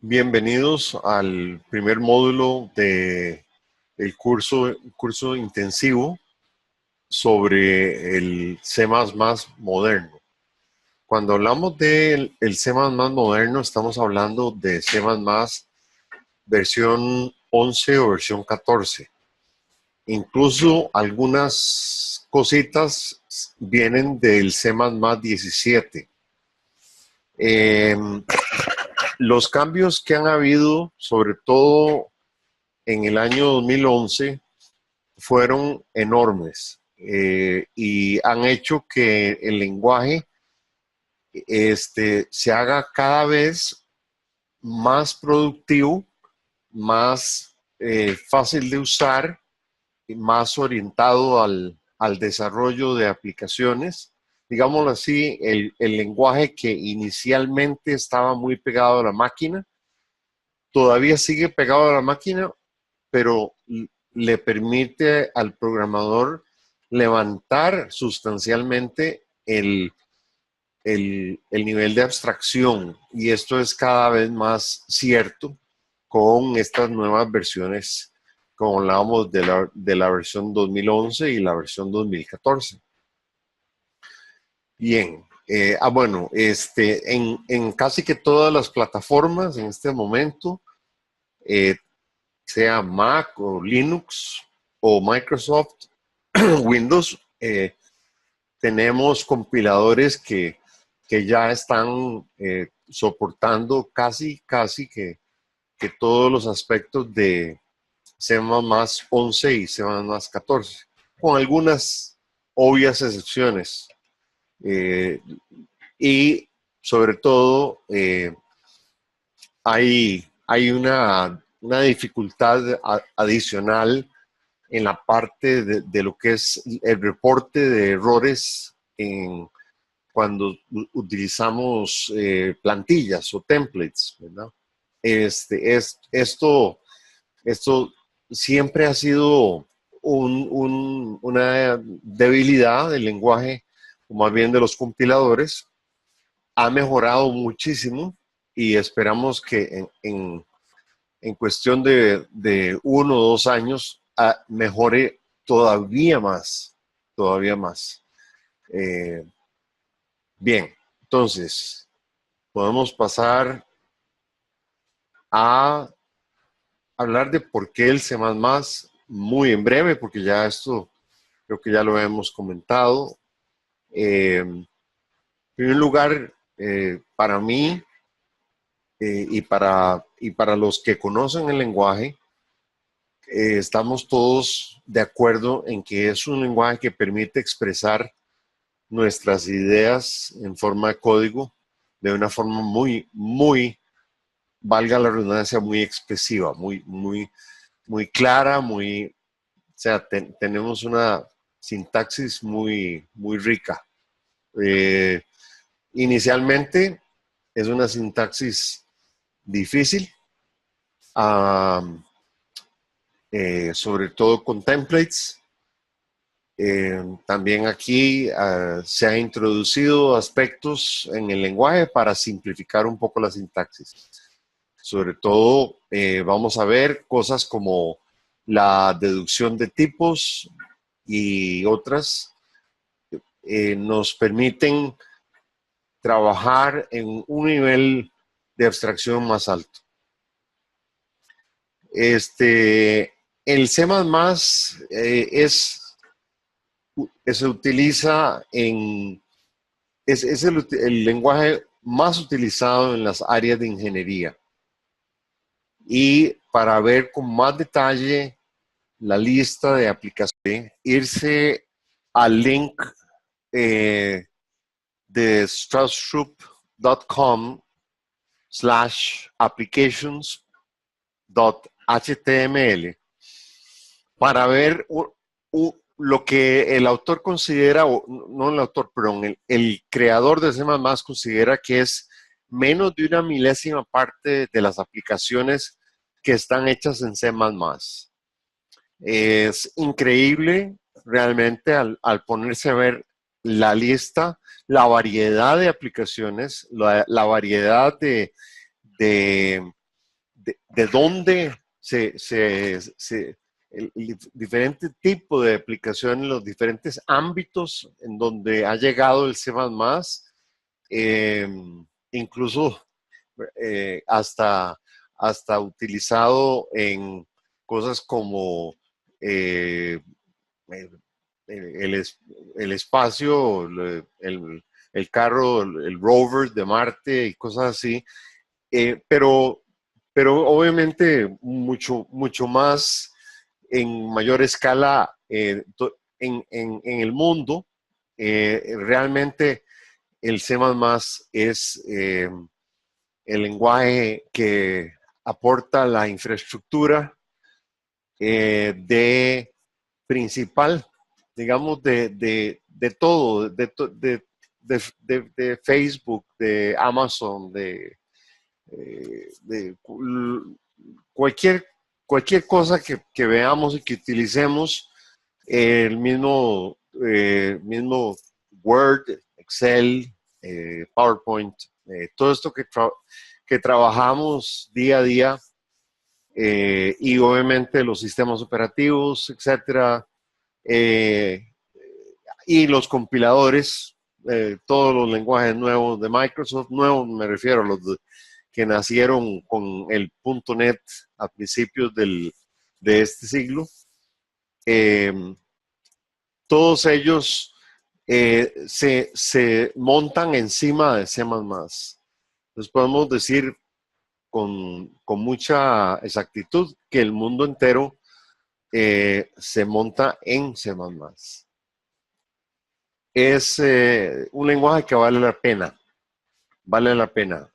Bienvenidos al primer módulo del curso intensivo sobre el C++ moderno. Cuando hablamos del C++ moderno, estamos hablando de C++ versión 11 o versión 14. Incluso algunas cositas vienen del C++ 17. Los cambios que han habido, sobre todo en el año 2011, fueron enormes y han hecho que el lenguaje se haga cada vez más productivo, más fácil de usar, más orientado al desarrollo de aplicaciones. Digámoslo así, el lenguaje que inicialmente estaba muy pegado a la máquina, todavía sigue pegado a la máquina, pero le permite al programador levantar sustancialmente el nivel de abstracción, y esto es cada vez más cierto con estas nuevas versiones, como hablábamos de la versión 2011 y la versión 2014. Bien, bueno, en casi que todas las plataformas en este momento, sea Mac o Linux o Microsoft Windows, tenemos compiladores que ya están soportando casi que todos los aspectos de C++ 11 y C++ 14, con algunas obvias excepciones. Y sobre todo hay una dificultad adicional en la parte de lo que es el reporte de errores cuando utilizamos plantillas o templates, ¿verdad? Esto siempre ha sido una debilidad del lenguaje, o más bien de los compiladores. Ha mejorado muchísimo y esperamos que en cuestión de 1 o 2 años mejore todavía más, todavía más. Bien, entonces podemos pasar a hablar de por qué el C++ muy en breve, porque ya esto creo que ya lo hemos comentado. En primer lugar, para mí y para los que conocen el lenguaje, estamos todos de acuerdo en que es un lenguaje que permite expresar nuestras ideas en forma de código de una forma muy, valga la redundancia, muy expresiva, muy clara, o sea, tenemos una sintaxis muy rica. Inicialmente es una sintaxis difícil, sobre todo con templates. También aquí se han introducido aspectos en el lenguaje para simplificar un poco la sintaxis. Sobre todo vamos a ver cosas como la deducción de tipos y otras nos permiten trabajar en un nivel de abstracción más alto. El C++ se utiliza es el lenguaje más utilizado en las áreas de ingeniería. Y para ver con más detalle la lista de aplicaciones, irse al link de straussroup.com/applications.html para ver lo que el autor considera, o no el autor, perdón, el creador de C++ considera que es menos de una milésima parte de las aplicaciones que están hechas en C++. Es increíble realmente al ponerse a ver la lista, la variedad de aplicaciones, la variedad de de dónde el diferente tipo de aplicación, los diferentes ámbitos en donde ha llegado el C++, eh, incluso hasta utilizado en cosas como eh, el, el espacio, el carro, el rover de Marte y cosas así, pero, pero obviamente mucho más en mayor escala en el mundo. Realmente el C++ es el lenguaje que aporta la infraestructura de principal, digamos, de todo, de Facebook, de Amazon, de cualquier, cualquier cosa que veamos y que utilicemos, el mismo Word, Excel, PowerPoint, todo esto que trabajamos día a día, y obviamente los sistemas operativos, etcétera, eh, y los compiladores, todos los lenguajes nuevos de Microsoft, nuevos me refiero a los que nacieron con el .NET a principios de este siglo. Eh, Todos ellos se montan encima de C++. Entonces podemos decir con mucha exactitud que el mundo entero se monta en C++. Es un lenguaje que vale la pena, vale la pena.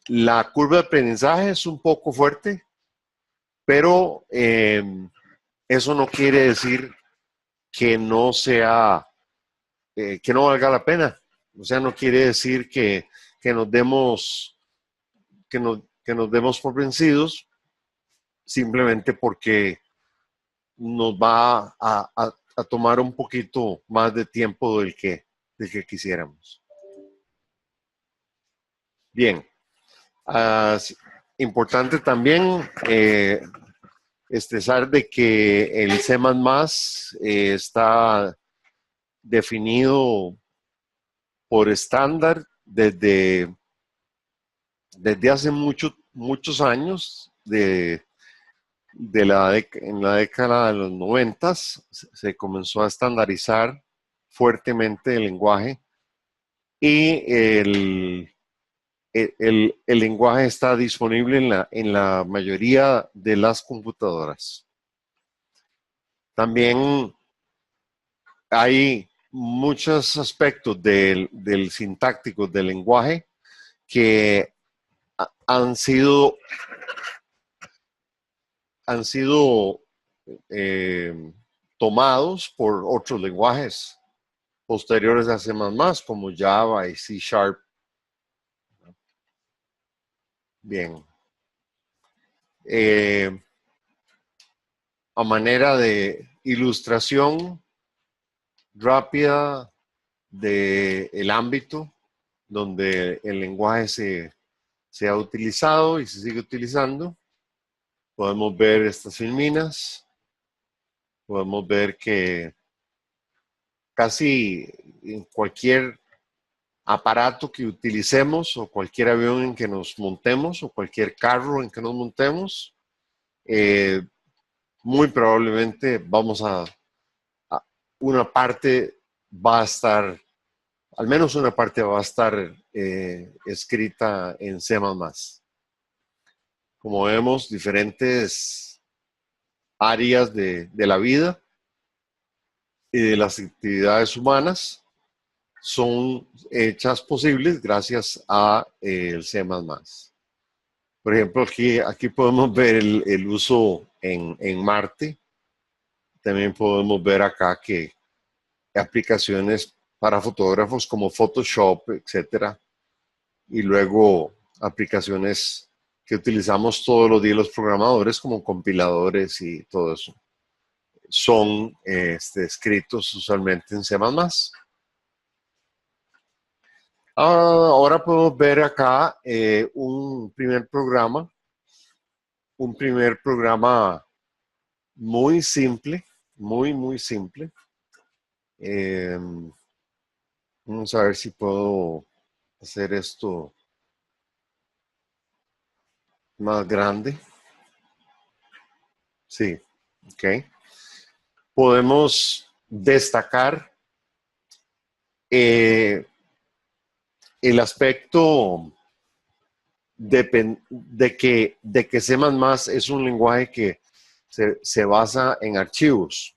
La curva de aprendizaje es un poco fuerte, pero eso no quiere decir que no sea, que no valga la pena. O sea, no quiere decir que nos demos, que nos demos por vencidos simplemente porque nos va a tomar un poquito más de tiempo del que quisiéramos. Bien, importante también expresar de que el C++ está definido por estándar desde hace muchos años, en la década de los 90 se comenzó a estandarizar fuertemente el lenguaje y el lenguaje está disponible en la mayoría de las computadoras. También hay muchos aspectos del sintáctico del lenguaje que han sido eh, tomados por otros lenguajes posteriores a C++, como Java y C Sharp. Bien. A manera de ilustración rápida del ámbito donde el lenguaje se ha utilizado y se sigue utilizando, podemos ver estas filminas, podemos ver que casi en cualquier aparato que utilicemos o cualquier avión en que nos montemos o cualquier carro en que nos montemos, muy probablemente una parte va a estar, al menos una parte va a estar escrita en C++. Como vemos, diferentes áreas de la vida y de las actividades humanas son hechas posibles gracias a el C++. Por ejemplo, aquí podemos ver el uso en Marte. También podemos ver acá que aplicaciones para fotógrafos como Photoshop, etcétera, y luego aplicaciones que utilizamos todos los días los programadores como compiladores y todo eso son escritos usualmente en C++. Ahora podemos ver acá un primer programa un primer programa muy simple, muy simple. Vamos a ver si puedo hacer esto más grande. Sí, ok. Podemos destacar el aspecto de que C++ es un lenguaje que se basa en archivos.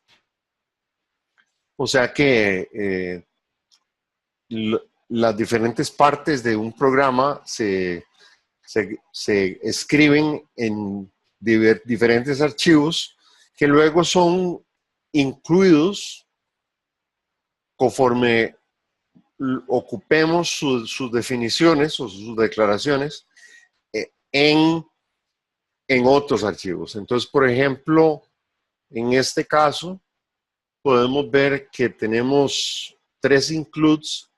O sea que las diferentes partes de un programa se escriben en diferentes archivos que luego son incluidos conforme ocupemos sus definiciones o sus declaraciones en otros archivos. Entonces, por ejemplo, en este caso, podemos ver que tenemos 3 includes.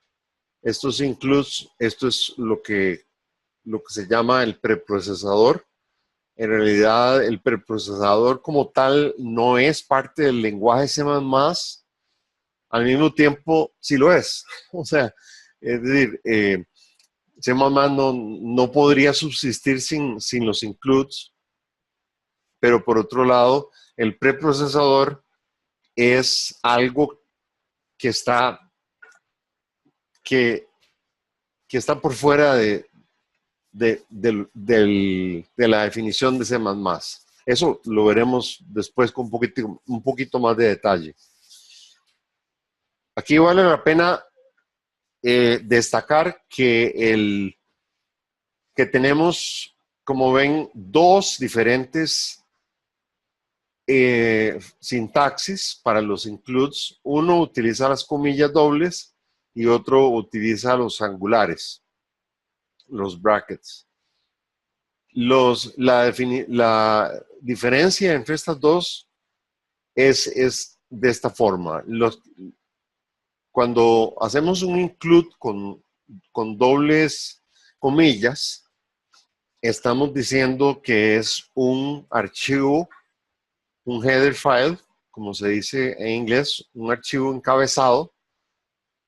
Estos includes, esto es lo que se llama el preprocesador. En realidad, el preprocesador como tal no es parte del lenguaje C++, al mismo tiempo sí lo es. O sea, es decir, C++ no podría subsistir sin los includes, pero por otro lado, el preprocesador es algo que está, que está por fuera de la definición de C++. Eso lo veremos después con un poquito más de detalle. Aquí vale la pena destacar que tenemos, como ven, 2 diferentes sintaxis para los includes. Uno utiliza las comillas dobles y otro utiliza los angulares, los brackets. La diferencia entre estas dos es de esta forma. Cuando hacemos un include con dobles comillas, estamos diciendo que es un archivo, un header file, como se dice en inglés, un archivo encabezado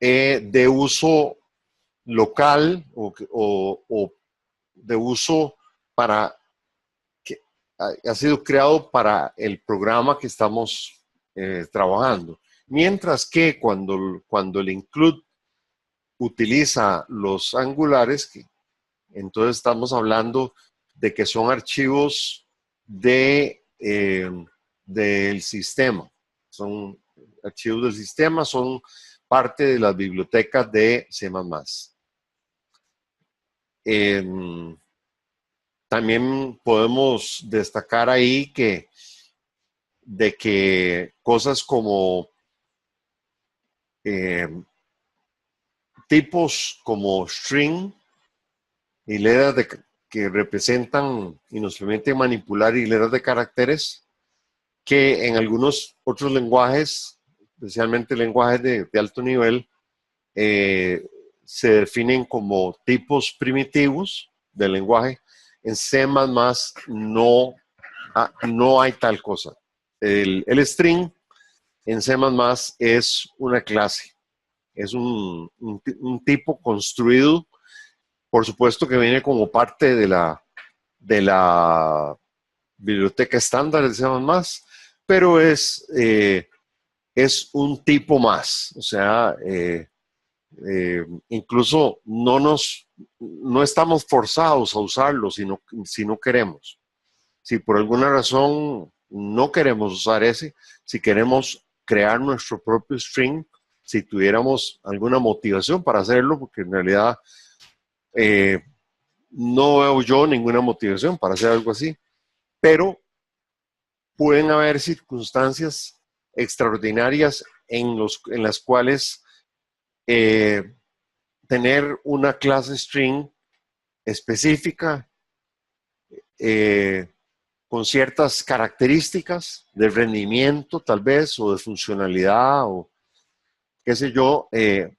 de uso local o de uso para que ha sido creado para el programa que estamos trabajando. Mientras que cuando el include utiliza los angulares, entonces estamos hablando de que son archivos del sistema. Son archivos del sistema, son parte de las bibliotecas de C++. También podemos destacar ahí de que cosas como tipos como string, hileras que representan y nos permiten manipular hileras de caracteres, que en algunos otros lenguajes, especialmente lenguajes de alto nivel, se definen como tipos primitivos del lenguaje. En C++ no hay tal cosa. El string en C++ es una clase, es un tipo construido, por supuesto que viene como parte de la biblioteca estándar de C++, pero es un tipo más, o sea, incluso no estamos forzados a usarlo si no queremos. Si por alguna razón no queremos usar ese, si queremos crear nuestro propio string, si tuviéramos alguna motivación para hacerlo, porque en realidad no veo yo ninguna motivación para hacer algo así, pero pueden haber circunstancias extraordinarias en las cuales tener una clase string específica con ciertas características de rendimiento tal vez o de funcionalidad o qué sé yo,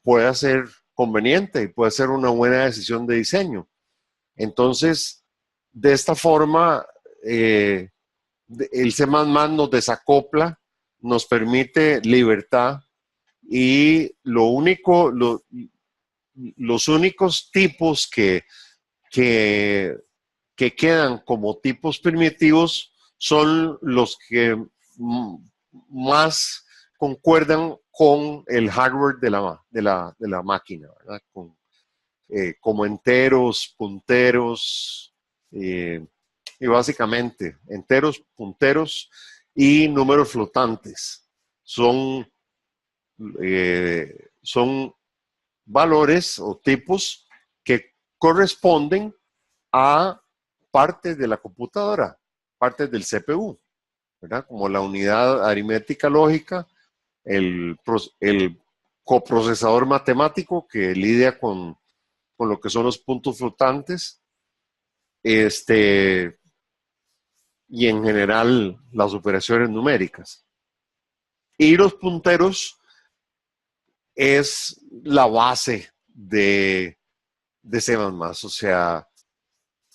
puede ser conveniente y puede ser una buena decisión de diseño. Entonces, de esta forma, el C++ nos desacopla, nos permite libertad y los únicos tipos que, que quedan como tipos primitivos son los que más concuerdan con el hardware de la máquina, ¿verdad? Como enteros, punteros, y básicamente enteros, punteros y números flotantes. Son valores o tipos que corresponden a partes de la computadora, partes del CPU, ¿verdad? Como la unidad aritmética lógica, el coprocesador matemático que lidia con lo que son los puntos flotantes, y en general las operaciones numéricas. Y los punteros es la base de C++, o sea,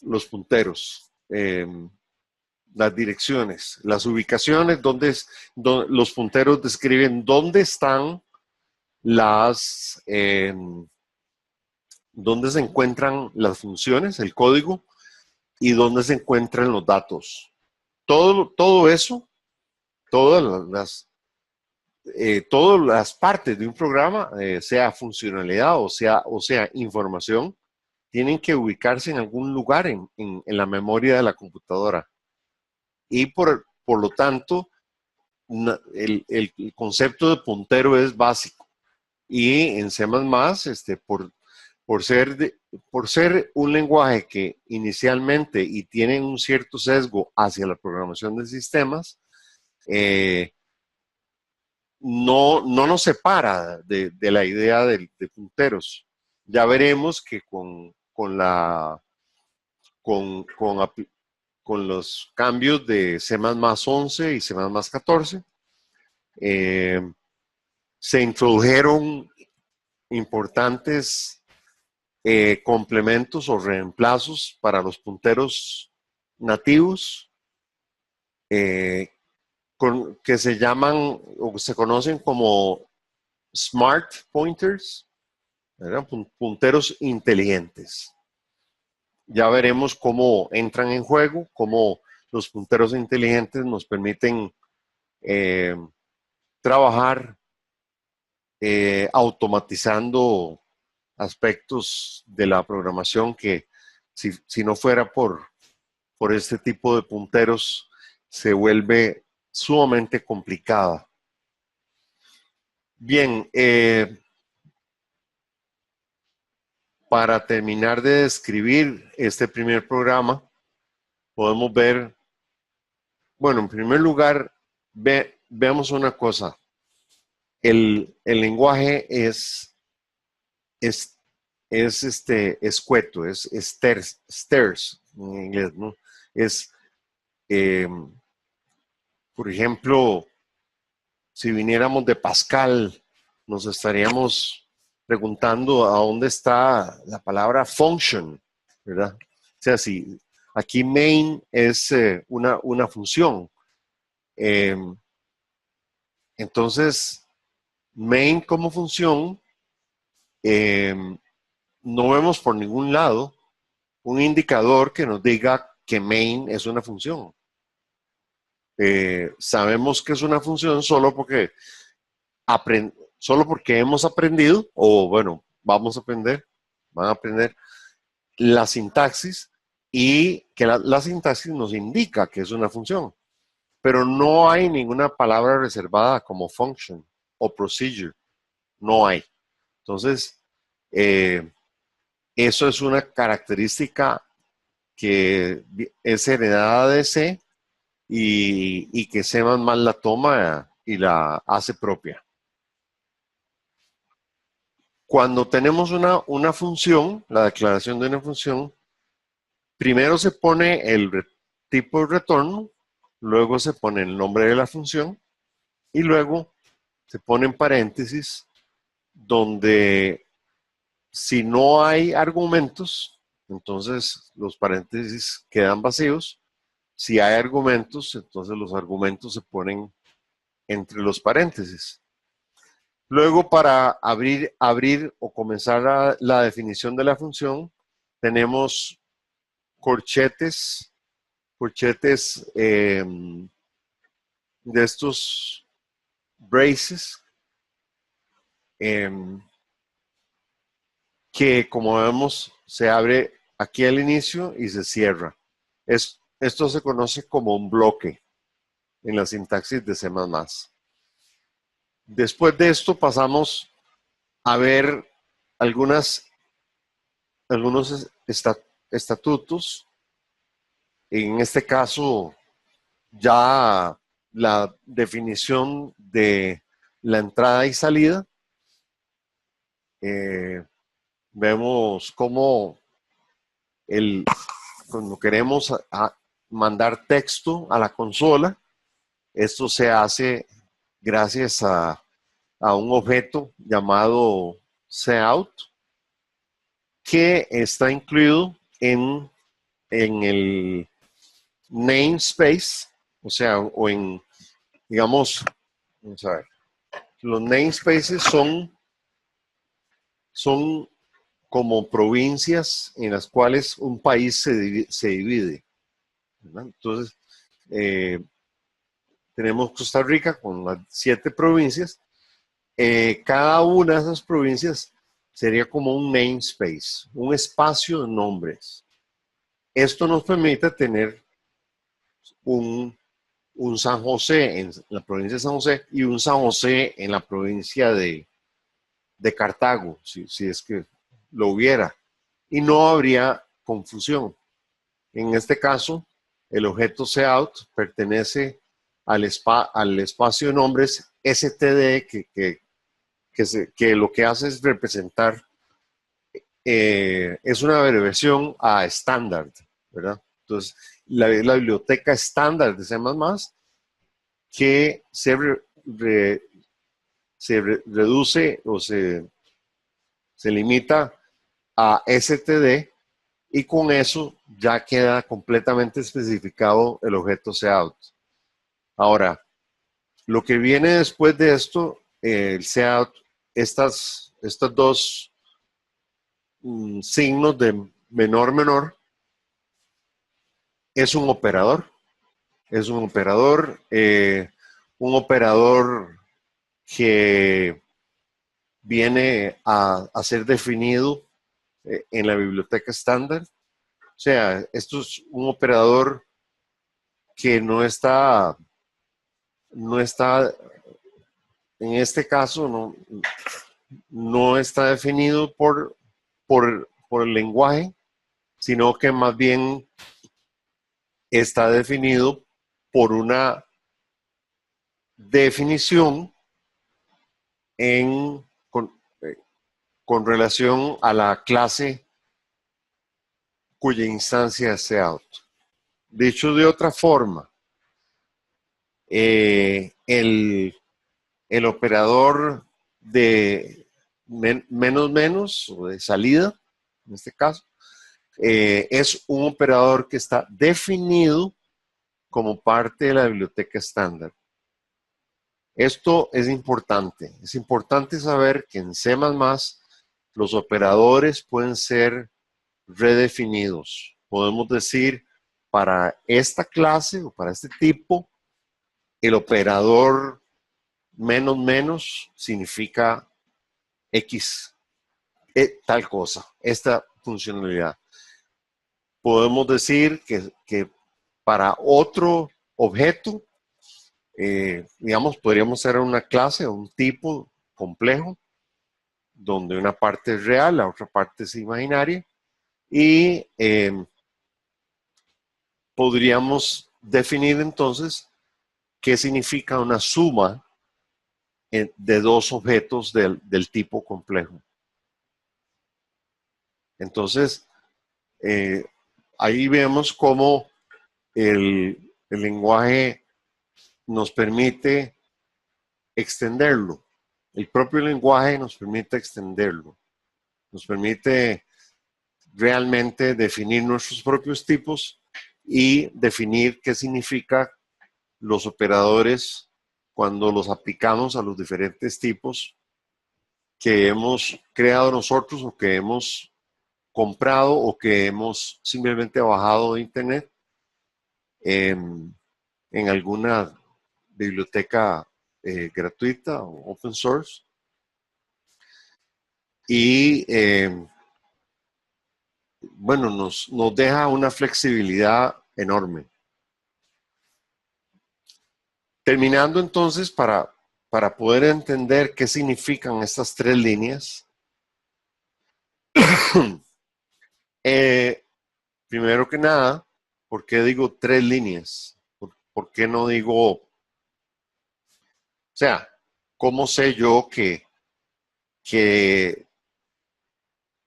los punteros, las direcciones, las ubicaciones, donde los punteros describen dónde están dónde se encuentran las funciones, el código, y dónde se encuentran los datos. Todo eso, todas todas las partes de un programa, sea funcionalidad o sea información, tienen que ubicarse en algún lugar en la memoria de la computadora. Y por lo tanto, el concepto de puntero es básico. Y en C++, por por ser un lenguaje que inicialmente y tiene un cierto sesgo hacia la programación de sistemas, no nos separa de la idea de punteros. Ya veremos que con los cambios de C++ 11 y C++ 14, se introdujeron importantes complementos o reemplazos para los punteros nativos, que se llaman o se conocen como smart pointers, ¿verdad? Punteros inteligentes. Ya veremos cómo entran en juego, cómo los punteros inteligentes nos permiten trabajar automatizando aspectos de la programación que si no fuera por este tipo de punteros se vuelve sumamente complicada. Bien, para terminar de describir este primer programa, podemos ver, bueno, en primer lugar, veamos una cosa. El lenguaje es, escueto, es stairs en inglés, ¿no? Es, eh, por ejemplo, si viniéramos de Pascal, nos estaríamos preguntando a dónde está la palabra function, ¿verdad? O sea, si aquí main es una función, eh, entonces main como función, eh, no vemos por ningún lado un indicador que nos diga que main es una función. Sabemos que es una función solo porque hemos aprendido, o bueno, van a aprender la sintaxis y que la sintaxis nos indica que es una función. Pero no hay ninguna palabra reservada como function o procedure. No hay. Entonces, eso es una característica que es heredada de C y que C++ la toma y la hace propia. Cuando tenemos una función, la declaración de una función, primero se pone el tipo de retorno, luego se pone el nombre de la función y luego se pone en paréntesis donde si no hay argumentos, entonces los paréntesis quedan vacíos Si hay argumentos, entonces los argumentos se ponen entre los paréntesis. Luego, para abrir o comenzar la definición de la función, tenemos corchetes de estos braces, que como vemos se abre aquí al inicio y se cierra. Esto se conoce como un bloque en la sintaxis de C++. Después de esto pasamos a ver algunos estatutos. En este caso, ya la definición de la entrada y salida. Vemos cómo cuando queremos mandar texto a la consola, esto se hace gracias a un objeto llamado cout, que está incluido en el namespace, o sea, o en, digamos, vamos a ver, los namespaces son como provincias en las cuales un país se divide, ¿verdad? Entonces, tenemos Costa Rica con las 7 provincias. Cada una de esas provincias sería como un namespace, un espacio de nombres. Esto nos permite tener un San José en la provincia de San José y un San José en la provincia de Cartago, si es que lo hubiera. Y no habría confusión. En este caso, el objeto cout pertenece al espacio de nombres std que lo que hace es representar, es una abreviación a estándar, ¿verdad? Entonces, la biblioteca estándar de C++ que se reduce o se limita a std, y con eso ya queda completamente especificado el objeto cout. Ahora, lo que viene después de esto, el cout, estas dos signos de menor, es un operador. Es un operador que viene a ser definido en la biblioteca estándar. O sea, esto es un operador que no está, en este caso, no está definido por el lenguaje, sino que más bien está definido por una definición con relación a la clase cuya instancia es cout. Dicho de otra forma, el operador de menos o de salida, en este caso, es un operador que está definido como parte de la biblioteca estándar. Esto es importante. Es importante saber que en C++ los operadores pueden ser redefinidos. Podemos decir, para esta clase o para este tipo, el operador menos significa X, tal cosa, esta funcionalidad. Podemos decir que para otro objeto, digamos, podríamos ser una clase o un tipo complejo, donde una parte es real, la otra parte es imaginaria, y podríamos definir entonces qué significa una suma de dos objetos del tipo complejo. Entonces, ahí vemos cómo el lenguaje nos permite extenderlo. El propio lenguaje nos permite extenderlo. Nos permite realmente definir nuestros propios tipos y definir qué significa los operadores cuando los aplicamos a los diferentes tipos que hemos creado nosotros o que hemos comprado o que hemos simplemente bajado de internet en alguna biblioteca gratuita o open source. Y bueno, nos deja una flexibilidad enorme. Terminando entonces, para poder entender qué significan estas tres líneas, primero que nada, ¿por qué digo tres líneas? ¿Por qué no digo, o sea, cómo sé yo que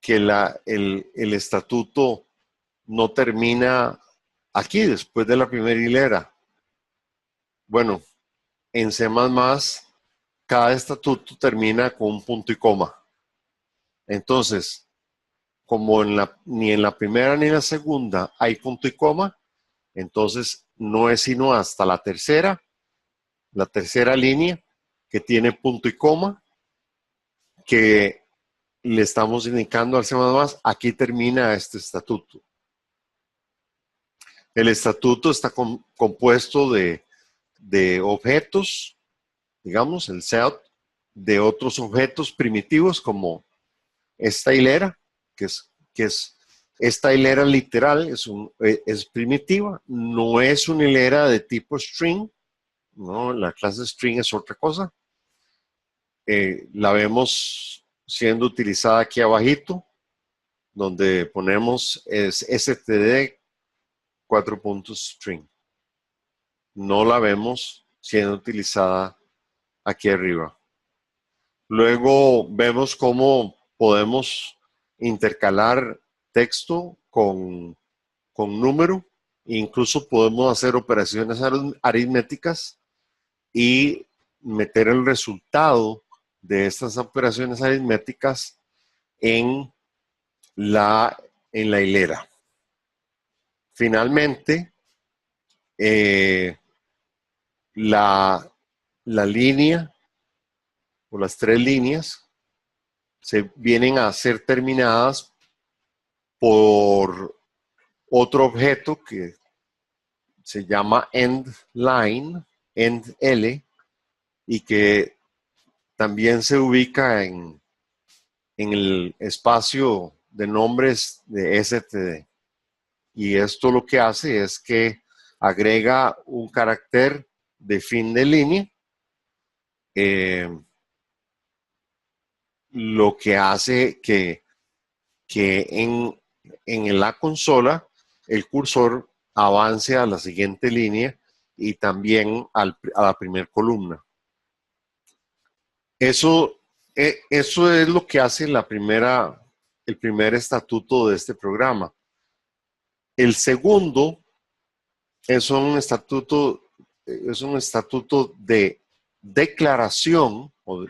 el estatuto no termina aquí, después de la primera hilera? Bueno, en C++, cada estatuto termina con un punto y coma. Entonces, como ni en la primera ni en la segunda hay punto y coma, entonces no es sino hasta la tercera línea que tiene punto y coma, que le estamos indicando al C++, aquí termina este estatuto. El estatuto está compuesto de objetos, digamos, el set, de otros objetos primitivos como esta hilera, que es esta hilera literal, es primitiva, no es una hilera de tipo string, ¿no? La clase string es otra cosa. La vemos siendo utilizada aquí abajito, donde ponemos es std 4 puntos string. No la vemos siendo utilizada aquí arriba. Luego vemos cómo podemos intercalar texto con número. Incluso podemos hacer operaciones aritméticas y meter el resultado de estas operaciones aritméticas en la hilera. Finalmente, la línea o las tres líneas se vienen a ser terminadas por otro objeto que se llama endLine, endl, y que también se ubica en el espacio de nombres de std. Y esto lo que hace es que agrega un carácter de fin de línea, lo que hace que en la consola el cursor avance a la siguiente línea y también a la primera columna. Eso es lo que hace el primer estatuto de este programa. El segundo es un estatuto de declaración o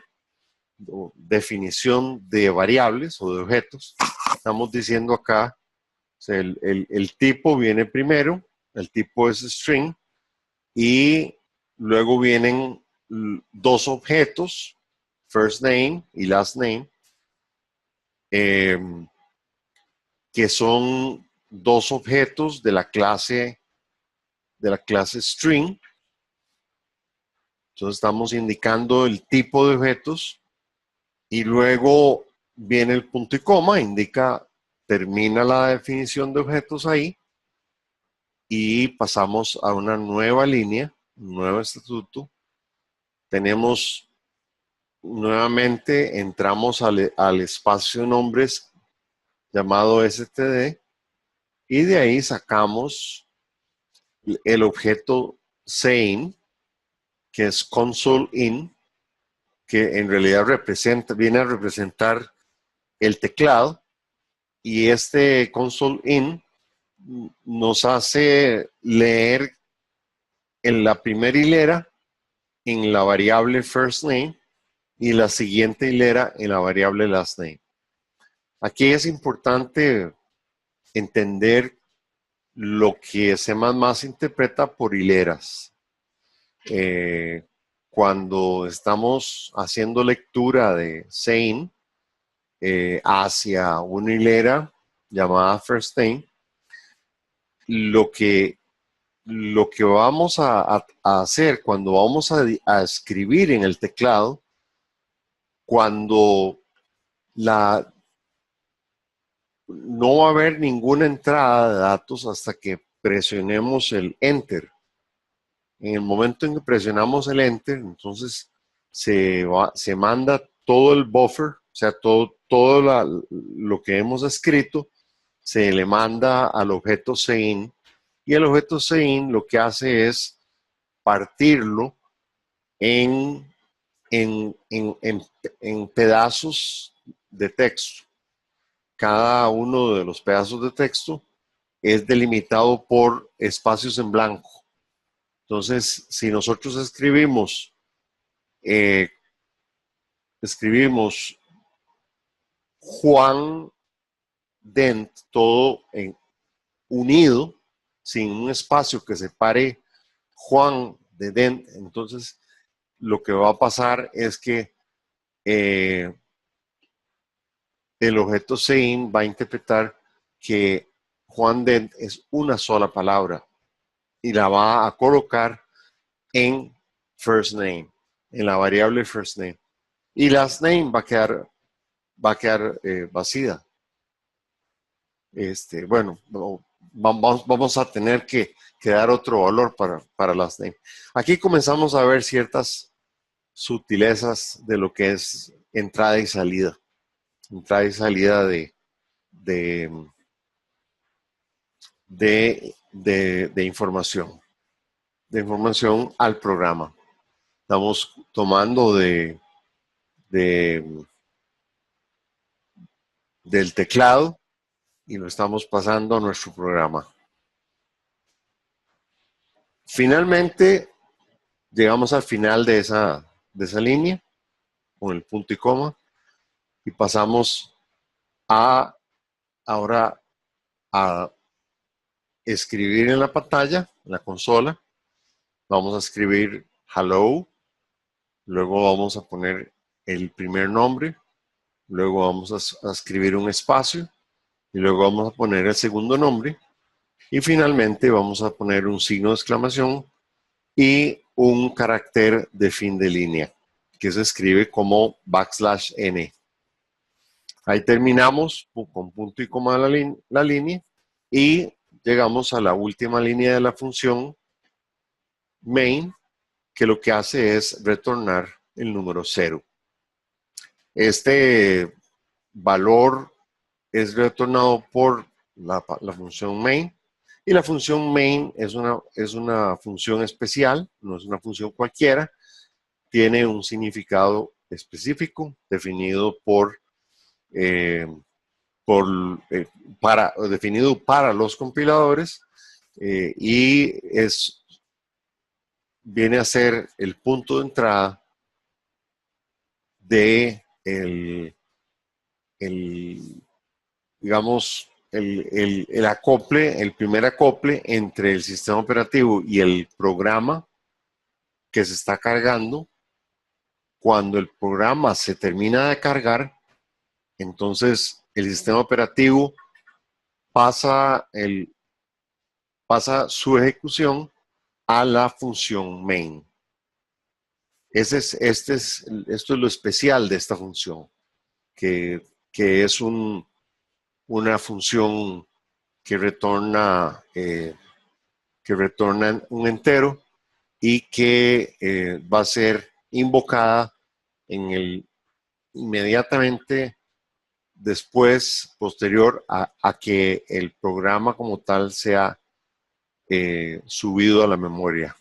definición de variables o de objetos. Estamos diciendo acá, o sea, el tipo viene primero, el tipo es string, y luego vienen dos objetos, first name y last name, que son dos objetos de la clase string. Entonces estamos indicando el tipo de objetos y luego viene el punto y coma, termina la definición de objetos ahí y pasamos a una nueva línea, un nuevo estatuto. Tenemos nuevamente, entramos al espacio de nombres llamado std y de ahí sacamos el objeto sein, que es console.in, que en realidad viene a representar el teclado, y este console.in nos hace leer en la primera hilera en la variable first name y la siguiente hilera en la variable last name. Aquí es importante entender lo que C++ interpreta por hileras. Cuando estamos haciendo lectura de sein hacia una hilera llamada first name, lo que vamos a hacer cuando vamos a escribir en el teclado, cuando no va a haber ninguna entrada de datos hasta que presionemos el Enter. En el momento en que presionamos el Enter, entonces se manda todo el buffer, o sea, todo lo que hemos escrito, se le manda al objeto sein, y el objeto sein lo que hace es partirlo en pedazos de texto. Cada uno de los pedazos de texto es delimitado por espacios en blanco. Entonces, si nosotros escribimos Juan Dent, todo unido, sin un espacio que separe Juan de Dent, entonces lo que va a pasar es que el objeto sein va a interpretar que Juan Dent es una sola palabra y la va a colocar en first name, en la variable first name. Y last name va a quedar vacía. Bueno, vamos a tener que dar otro valor para last name. Aquí comenzamos a ver ciertas sutilezas de lo que es entrada y salida. Entrada y salida de información. De información al programa. Estamos tomando del teclado y lo estamos pasando a nuestro programa. Finalmente, llegamos al final de esa línea con el punto y coma y pasamos ahora a escribir en la pantalla, en la consola. Vamos a escribir hello, luego vamos a poner el primer nombre, luego vamos a escribir un espacio y luego vamos a poner el segundo nombre y finalmente vamos a poner un signo de exclamación y un carácter de fin de línea que se escribe como \n. Ahí terminamos con punto y coma la línea y llegamos a la última línea de la función main, que lo que hace es retornar el número 0. Este valor es retornado por la función main, y la función main es una función especial, no es una función cualquiera, tiene un significado específico definido definido para los compiladores, y viene a ser el punto de entrada de digamos, el acople, el primer acople entre el sistema operativo y el programa que se está cargando. Cuando el programa se termina de cargar, entonces el sistema operativo pasa su ejecución a la función main. Esto es lo especial de esta función, que es una función que retorna un entero y que va a ser invocada inmediatamente después, posterior a que el programa como tal sea subido a la memoria.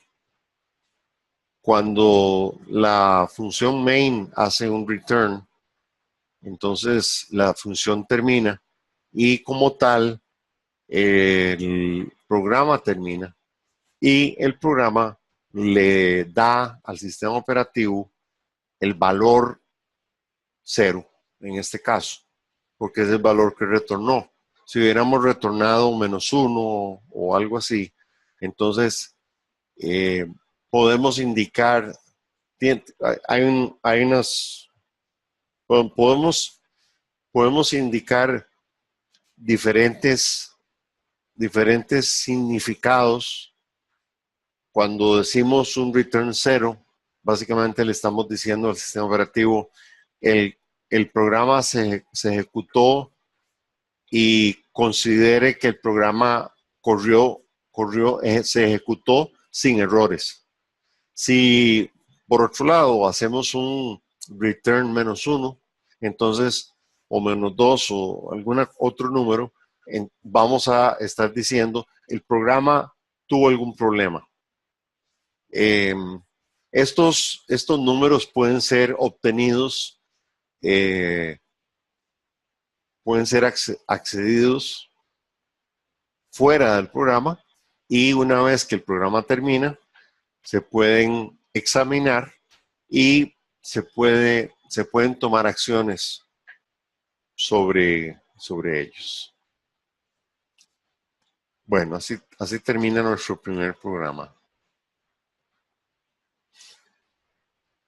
Cuando la función main hace un return, entonces la función termina y como tal el programa termina y el programa le da al sistema operativo el valor 0 en este caso, porque es el valor que retornó. si hubiéramos retornado -1 o algo así, entonces podemos indicar, hay unas, podemos indicar diferentes significados. Cuando decimos un return 0, básicamente le estamos diciendo al sistema operativo, el programa se ejecutó y considere que el programa se ejecutó sin errores. Si por otro lado hacemos un return -1, entonces, o -2 o algún otro número, vamos a estar diciendo el programa tuvo algún problema. Estos números pueden ser obtenidos, pueden ser accedidos fuera del programa, y una vez que el programa termina, se pueden examinar y se pueden tomar acciones sobre ellos. Bueno, así termina nuestro primer programa.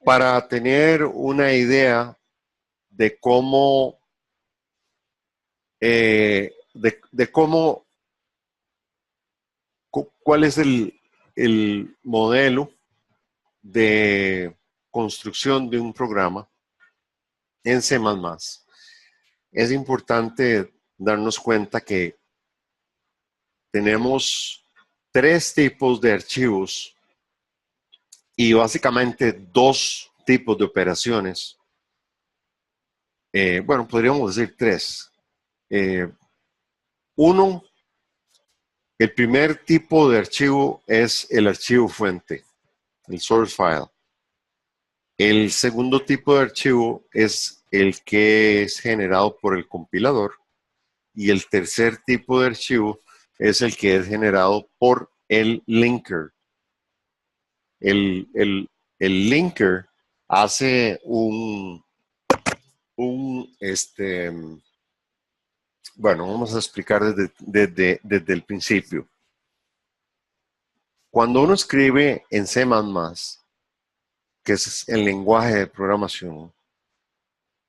Para tener una idea de cómo, cuál es el modelo de construcción de un programa en C++, es importante darnos cuenta que tenemos 3 tipos de archivos y básicamente 2 tipos de operaciones. Bueno, podríamos decir 3. Uno, el primer tipo de archivo es el archivo fuente, el source file. El segundo tipo de archivo es el que es generado por el compilador. Y el tercer tipo de archivo es el que es generado por el linker. El linker hace bueno, vamos a explicar desde el principio. Cuando uno escribe en C++, que es el lenguaje de programación,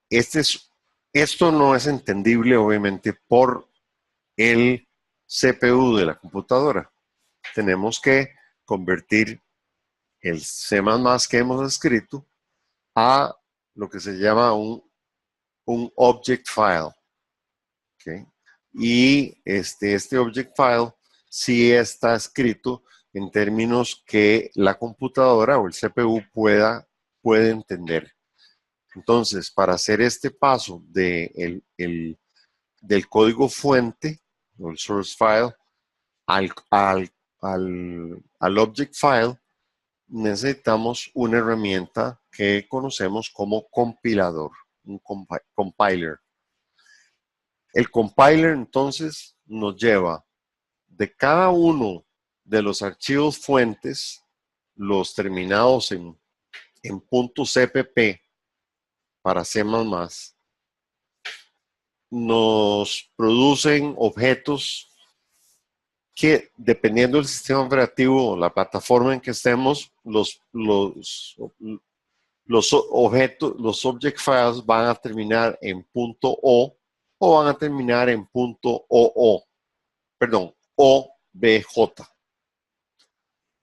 esto no es entendible, obviamente, por el CPU de la computadora. Tenemos que convertir el C++ que hemos escrito a lo que se llama un object file. ¿Okay? Y este object file sí está escrito en términos que la computadora o el CPU puede entender. Entonces, para hacer este paso del código fuente o el source file al object file, necesitamos una herramienta que conocemos como compilador, un compiler. El compiler entonces nos lleva de cada uno de los archivos fuentes, los terminados en .cpp para C++, nos producen objetos que, dependiendo del sistema operativo o la plataforma en que estemos, los objetos, los object files van a terminar en .o o van a terminar en .oo, perdón, obj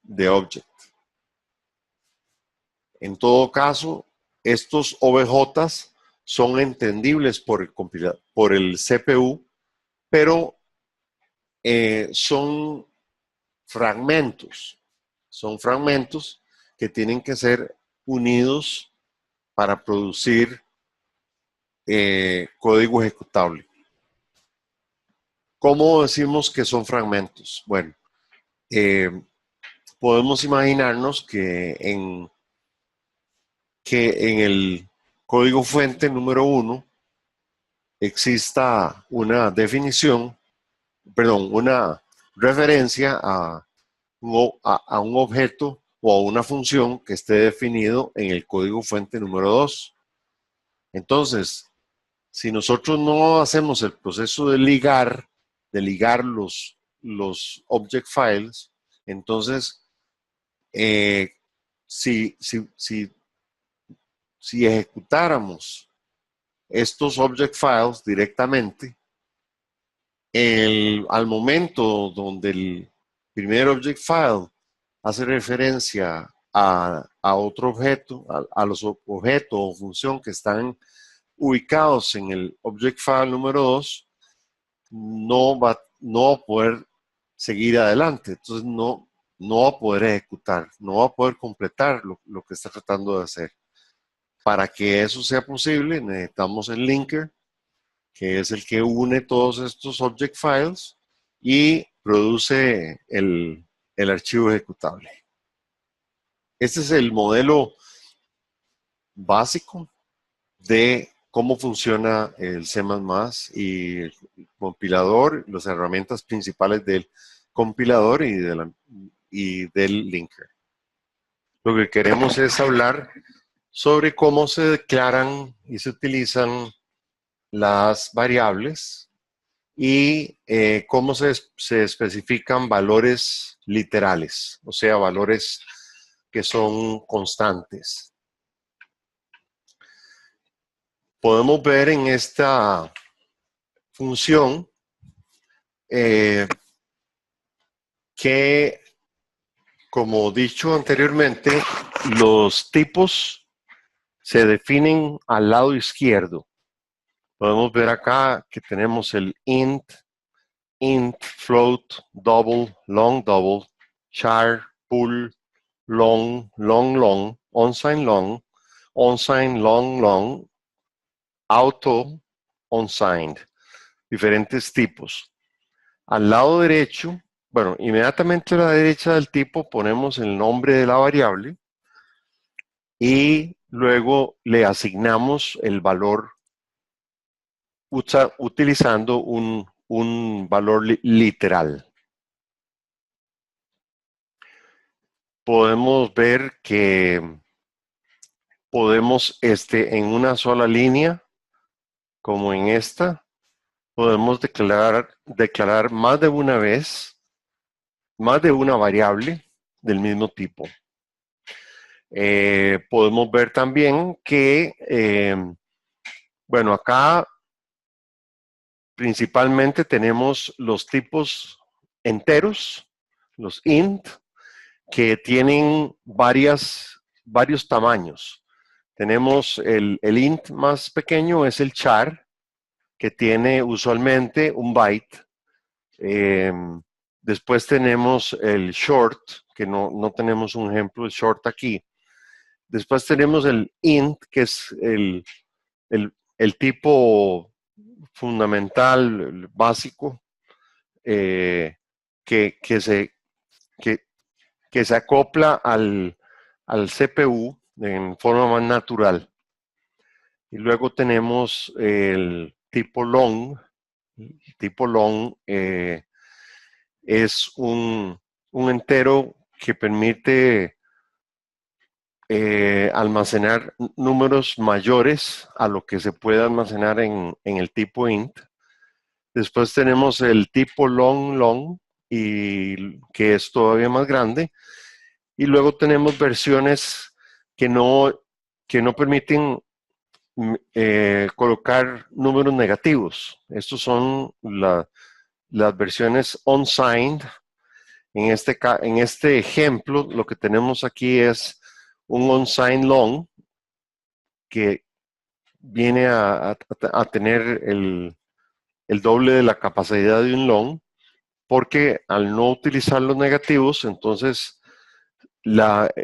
de object. En todo caso, estos OBJs son entendibles por el CPU, pero son fragmentos. Son fragmentos que tienen que ser unidos para producir código ejecutable. ¿Cómo decimos que son fragmentos? Bueno, podemos imaginarnos que en el código fuente número 1 exista una definición, perdón, una referencia a un objeto o a una función que esté definido en el código fuente número 2. Entonces, si nosotros no hacemos el proceso de ligar de ligar los object files. Entonces, si ejecutáramos estos object files directamente, al momento donde el primer object file hace referencia a otro objeto, a los objetos o función que están ubicados en el object file número 2, no va a poder seguir adelante. Entonces no va a poder ejecutar, no va a poder completar lo que está tratando de hacer. Para que eso sea posible, necesitamos el linker, que es el que une todos estos object files y produce el archivo ejecutable. Este es el modelo básico de cómo funciona el C++ y el compilador, las herramientas principales del compilador y del linker. Lo que queremos es hablar sobre cómo se declaran y se utilizan las variables y cómo se especifican valores literales, o sea, valores que son constantes. Podemos ver en esta función que, como dicho anteriormente, los tipos se definen al lado izquierdo. Podemos ver acá que tenemos el int, float, double, long, char, pool, long, unsigned, long, auto, unsigned, diferentes tipos. Al lado derecho, bueno, inmediatamente a la derecha del tipo ponemos el nombre de la variable y luego le asignamos el valor utilizando un valor literal. Podemos ver que podemos, en una sola línea, como en esta, podemos declarar más de una vez, más de una variable del mismo tipo. Podemos ver también que, bueno, acá principalmente tenemos los tipos enteros, los int, que tienen varios tamaños. Tenemos el int más pequeño, es el char, que tiene usualmente un byte. Después tenemos el short, que no tenemos un ejemplo de short aquí. Después tenemos el int, que es el tipo fundamental, el básico, que se acopla al CPU en forma más natural. Y luego tenemos el tipo long. El tipo long es un entero que permite almacenar números mayores a lo que se puede almacenar en el tipo int. Después tenemos el tipo long, y que es todavía más grande. Y luego tenemos versiones que no permiten colocar números negativos. Estos son las versiones unsigned. En este ejemplo, lo que tenemos aquí es un unsigned long que viene a tener el doble de la capacidad de un long, porque al no utilizar los negativos, entonces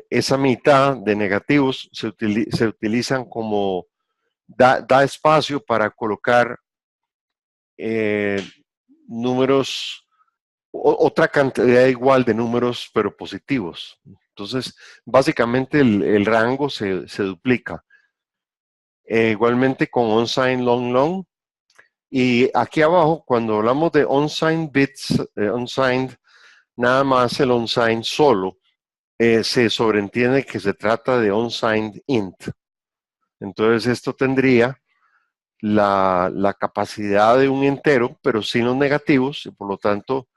esa mitad de negativos se utilizan como da espacio para colocar números, otra cantidad igual de números, pero positivos. Entonces, básicamente el rango se duplica. Igualmente con unsigned long. Y aquí abajo, cuando hablamos de unsigned bits, unsigned, nada más el unsigned solo, se sobreentiende que se trata de unsigned int. Entonces esto tendría la capacidad de un entero, pero sin los negativos, y por lo tanto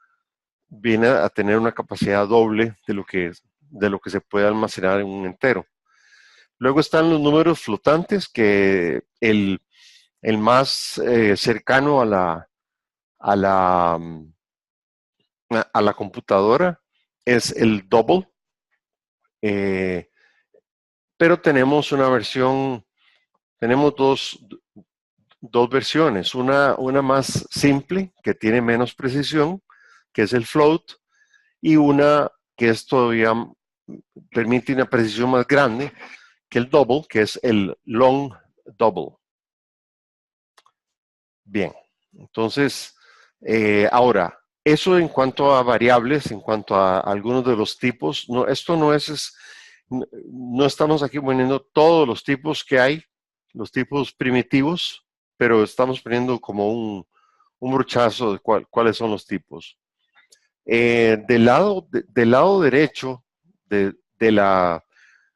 viene a tener una capacidad doble de lo que se puede almacenar en un entero. Luego están los números flotantes, que el más cercano a la, a la computadora es el double, eh, pero tenemos una versión, tenemos dos versiones, una más simple, que tiene menos precisión, que es el float, y una que es todavía permite una precisión más grande, que el double, que es el long double. Bien, entonces, ahora, eso en cuanto a variables, en cuanto a algunos de los tipos, no, esto no estamos aquí poniendo todos los tipos que hay, los tipos primitivos, pero estamos poniendo como un brochazo de cuáles son los tipos. Del lado derecho de la,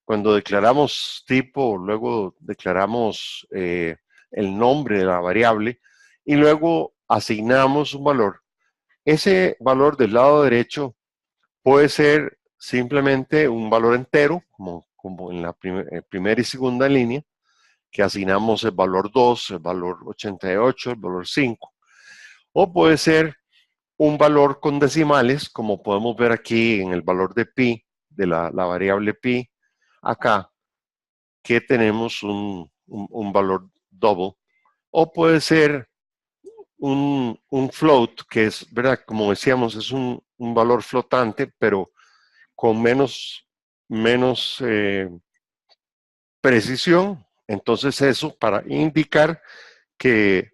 cuando declaramos tipo, luego declaramos el nombre de la variable y luego asignamos un valor. Ese valor del lado derecho puede ser simplemente un valor entero, como en la primera y segunda línea, que asignamos el valor 2, el valor 88, el valor 5. O puede ser un valor con decimales, como podemos ver aquí en el valor de pi, de la variable pi, acá, que tenemos un valor double. O puede ser un float, que es, ¿verdad? Como decíamos, es un valor flotante, pero con menos precisión. Entonces eso para indicar que,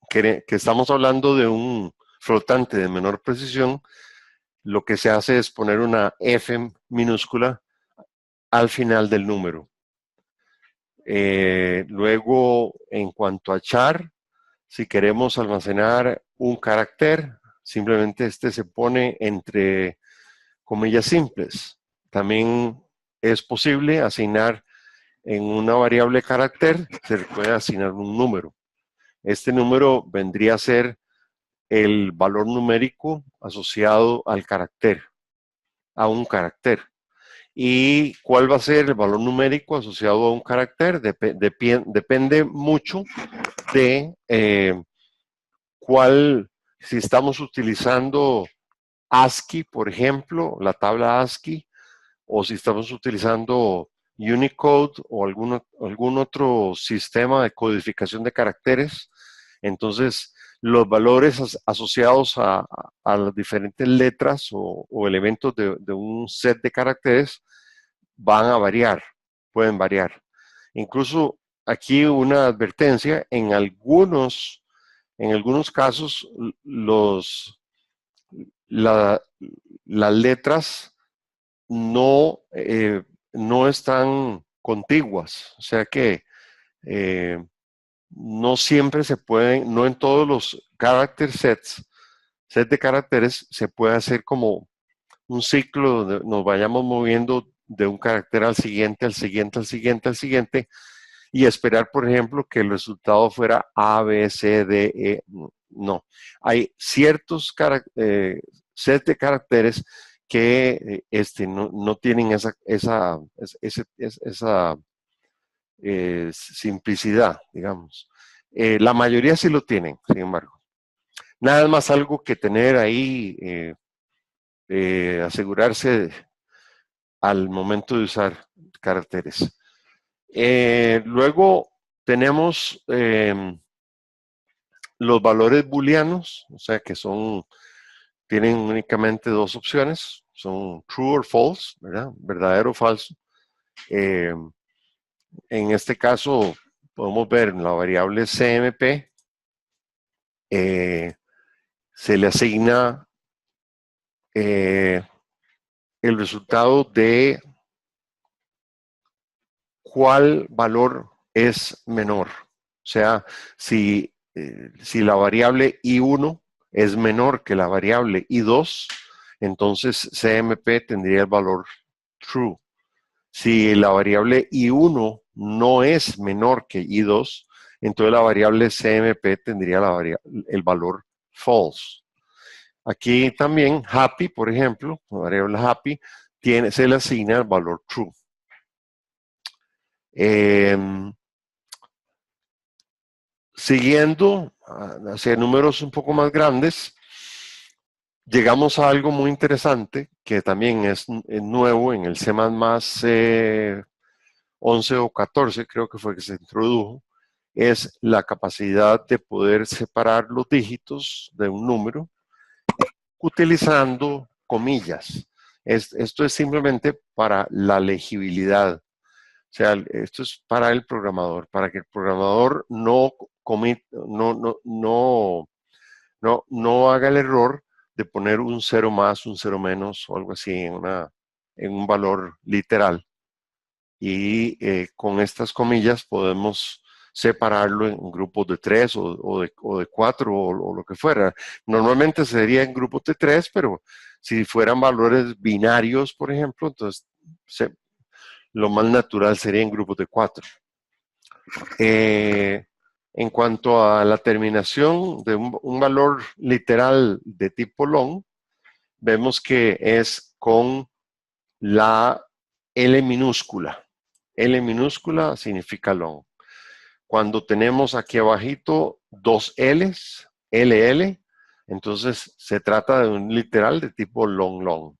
que estamos hablando de un flotante de menor precisión, lo que se hace es poner una F minúscula al final del número. Luego, en cuanto a char, si queremos almacenar un carácter, simplemente este se pone entre comillas simples. También es posible asignar en una variable carácter, se le puede asignar un número. Este número vendría a ser el valor numérico asociado al carácter, a un carácter. ¿Y cuál va a ser el valor numérico asociado a un carácter? Depende mucho de si estamos utilizando ASCII, por ejemplo, la tabla ASCII, o si estamos utilizando Unicode o algún otro sistema de codificación de caracteres. Entonces, los valores asociados a las diferentes letras o elementos de un set de caracteres van a variar, pueden variar. Incluso aquí una advertencia, en algunos casos la, las letras no están contiguas, o sea que no siempre se pueden, no en todos los character set de caracteres se puede hacer como un ciclo donde nos vayamos moviendo de un carácter al siguiente, al siguiente, al siguiente, al siguiente, y esperar, por ejemplo, que el resultado fuera A, B, C, D, E. No. Hay ciertos sets de caracteres que no tienen esa simplicidad, digamos. La mayoría sí lo tienen, sin embargo. Nada más algo que tener ahí, asegurarse al momento de usar caracteres. Luego tenemos los valores booleanos, o sea que tienen únicamente dos opciones, son true or false, ¿verdad? Verdadero o falso. En este caso podemos ver en la variable CMP, se le asigna el resultado de cuál valor es menor. O sea, si la variable I1 es menor que la variable I2, entonces CMP tendría el valor true. Si la variable I1 no es menor que I2, entonces la variable CMP tendría el valor false. Aquí también happy, por ejemplo, la variable happy, se le asigna el valor true. Siguiendo hacia números un poco más grandes, llegamos a algo muy interesante que también es nuevo en el C++ 11 o 14, creo que fue que se introdujo, es la capacidad de poder separar los dígitos de un número utilizando comillas. Esto es simplemente para la legibilidad. O sea, esto es para el programador, para que el programador no haga el error de poner un cero más, un cero menos o algo así en un valor literal. Y con estas comillas podemos separarlo en grupos de 3 o de 4 o lo que fuera. Normalmente sería en grupos de 3, pero si fueran valores binarios, por ejemplo, entonces lo más natural sería en grupos de 4. En cuanto a la terminación de un valor literal de tipo long, vemos que es con la L minúscula. L minúscula significa long. Cuando tenemos aquí abajito dos L's, LL, entonces se trata de un literal de tipo long long.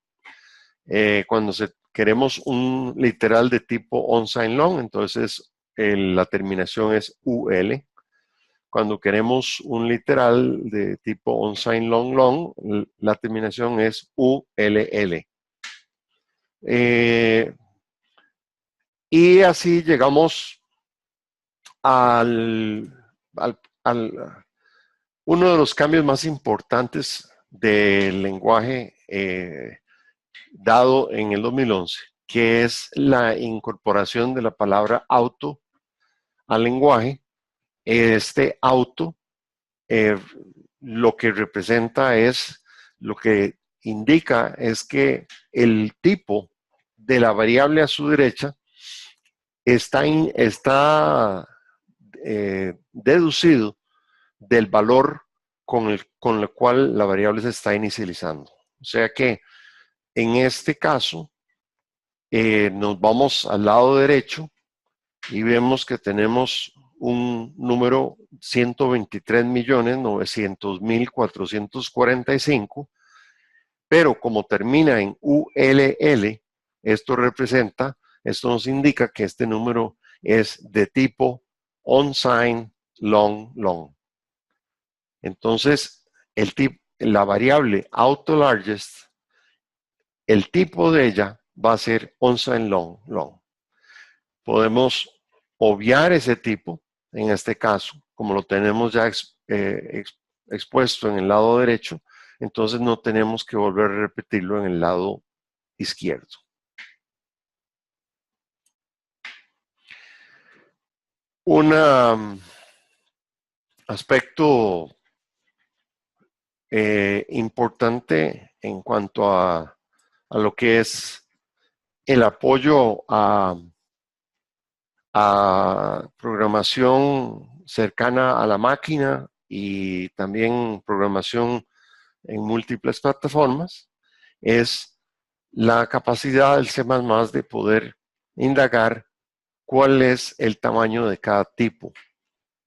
Cuando queremos un literal de tipo unsigned long, entonces la terminación es UL. Cuando queremos un literal de tipo unsigned long long, la terminación es ULL. Y así llegamos al uno de los cambios más importantes del lenguaje dado en el 2011, que es la incorporación de la palabra auto al lenguaje. Este auto lo que representa es, lo que indica es que el tipo de la variable a su derecha está deducido del valor con el cual la variable se está inicializando. O sea que en este caso nos vamos al lado derecho y vemos que tenemos un número 123.900.445, pero como termina en ULL, esto nos indica que este número es de tipo unsigned long long. Entonces, la variable autoLargest, el tipo de ella va a ser unsigned long long. Podemos obviar ese tipo, en este caso, como lo tenemos ya expuesto en el lado derecho, entonces no tenemos que volver a repetirlo en el lado izquierdo. Un aspecto importante en cuanto a lo que es el apoyo a programación cercana a la máquina y también programación en múltiples plataformas, es la capacidad del C++ de poder indagar cuál es el tamaño de cada tipo.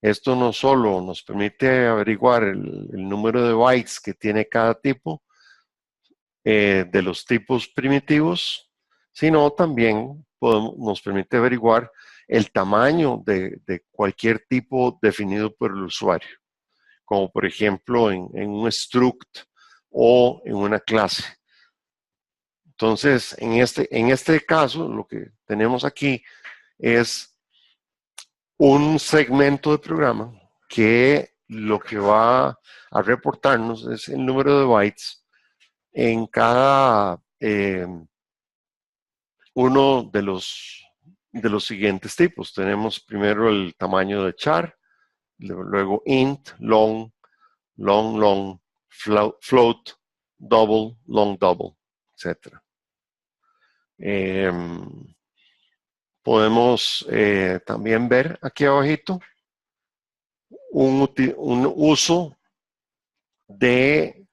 Esto no solo nos permite averiguar el número de bytes que tiene cada tipo de los tipos primitivos, sino también nos permite averiguar el tamaño de cualquier tipo definido por el usuario, como por ejemplo en un struct o en una clase. Entonces, en este caso, lo que tenemos aquí es un segmento de programa que lo que va a reportarnos es el número de bytes en cada uno de los siguientes tipos. Tenemos primero el tamaño de char, luego int, long, long, long, float, double, long, double, etc. Podemos también ver aquí abajito un uso de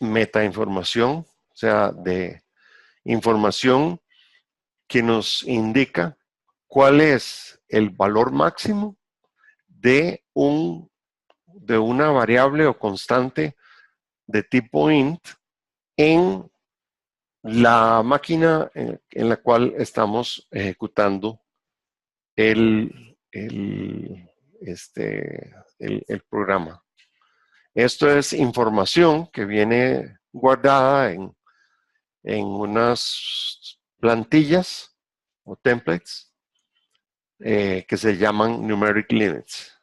metainformación, o sea, de información que nos indica cuál es el valor máximo de, de una variable o constante de tipo int en la máquina en la cual estamos ejecutando el programa. Esto es información que viene guardada en unas plantillas o templates que se llaman numeric limits.